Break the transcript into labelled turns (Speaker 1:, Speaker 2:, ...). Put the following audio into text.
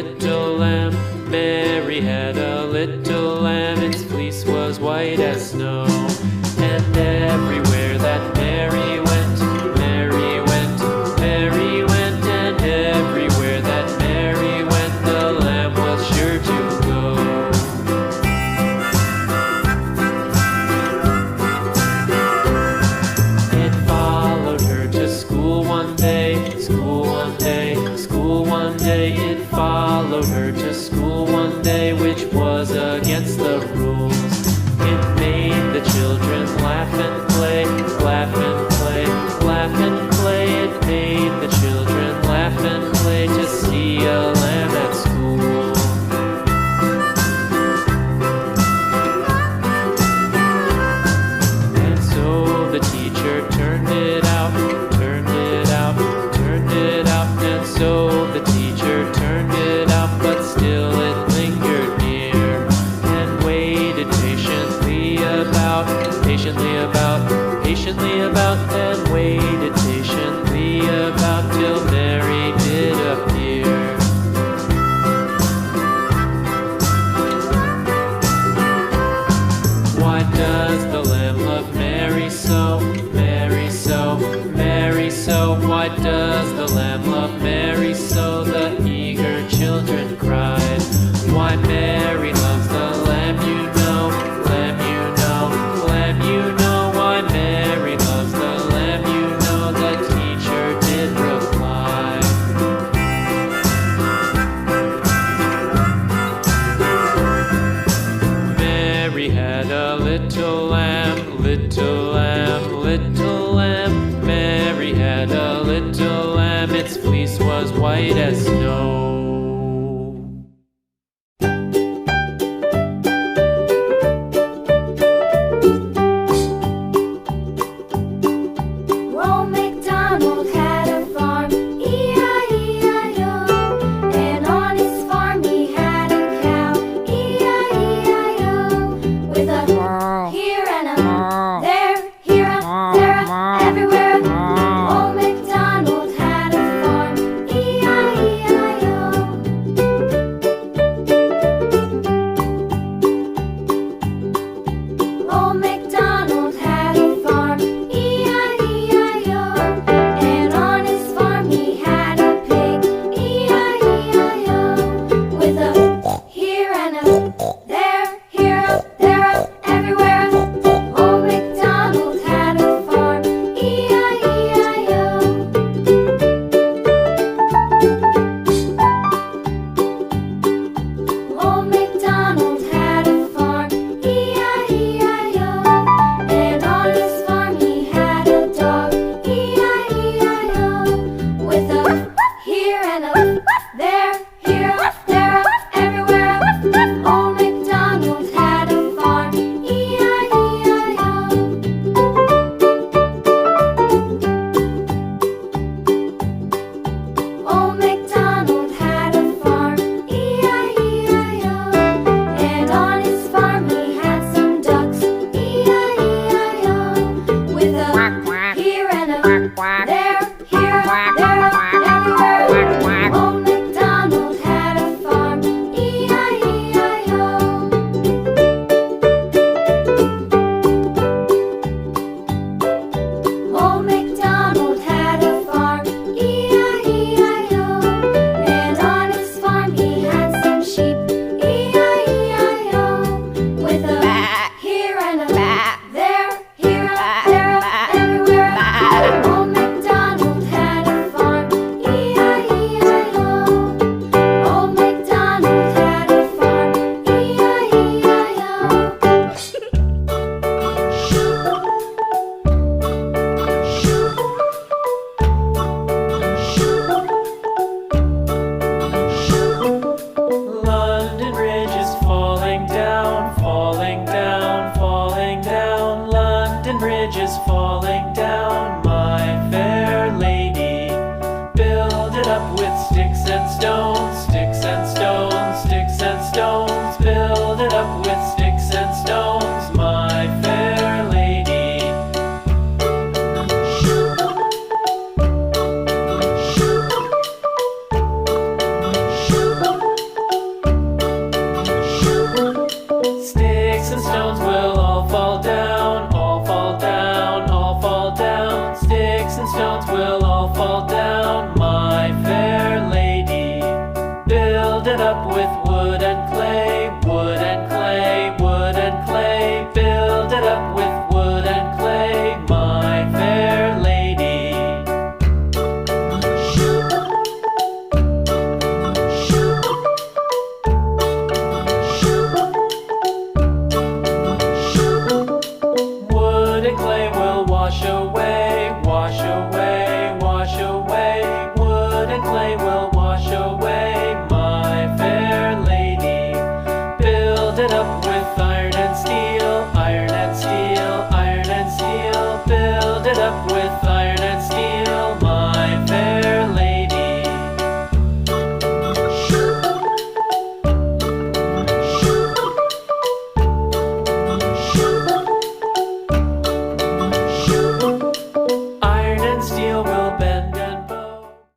Speaker 1: little lamb. Mary had a little lamb. Its fleece was white as snow. And everywhere that Mary went, Mary went, Mary went. And everywhere that Mary went, the lamb was sure to go. It followed her to school one day, school one day, school one day. It followed her to school one day, which was against the rules. It made the children laugh and play, laugh and play, laugh and play. It made the children laugh and play to see a lamb at school. And so the teacher turned it out, turned it out, turned it out. And so the teacher turned it out, but still it lingered near and waited patiently about, patiently about, patiently about, and waited patiently about till Mary did appear. Why does the lamb love Mary so, Mary so, Mary so? Why does the lamb love Mary so? The eager children cried. Why Mary loves the lamb, you know, lamb, you know, lamb, you know. Why Mary loves the lamb, you know, the teacher did reply. Mary had a little lamb, little lamb, little lamb. Mary had a little lamb. Its fleece was white as snow.
Speaker 2: Old MacDonald had a farm, E-I-E-I-O. And on his farm he had a cow, E-I-E-I-O. With a here and a there, here a, there a, everywhere a. Old MacDonald had a farm, E-I-E-I-O. Old MacDonald had a farm, E-I-E-I-O. And on his farm he had a pig, E-I-E-I-O. With a here and a there, here a, there a, everywhere a. Old MacDonald had a farm, E-I-E-I-O. Old MacDonald had a farm, E-I-E-I-O. And on his farm he had a dog, E-I-E-I-O. With a here and a there, here a, there a, everywhere a. Old MacDonald had a farm, E-I-E-I-O. Old MacDonald had a farm, E-I-E-I-O. And on his farm he had some ducks, E-I-E-I-O. With a here and a there, here a, there a, everywhere. Old MacDonald had a farm, E-I-E-I-O. Old MacDonald had a farm, E-I-E-I-O. And on his farm he had some sheep, E-I-E-I-O. With a here and a there, here a, there a, everywhere. Old MacDonald had a farm, E-I-E-I-O. Old MacDonald had a farm, E-I-E-I-O.
Speaker 1: London Bridge is falling down, falling down, falling down. London Bridge is falling down, my fair lady. Build it up with sticks and stones, sticks and stones, sticks and stones. Build it up with sticks and stones, my fair lady. stones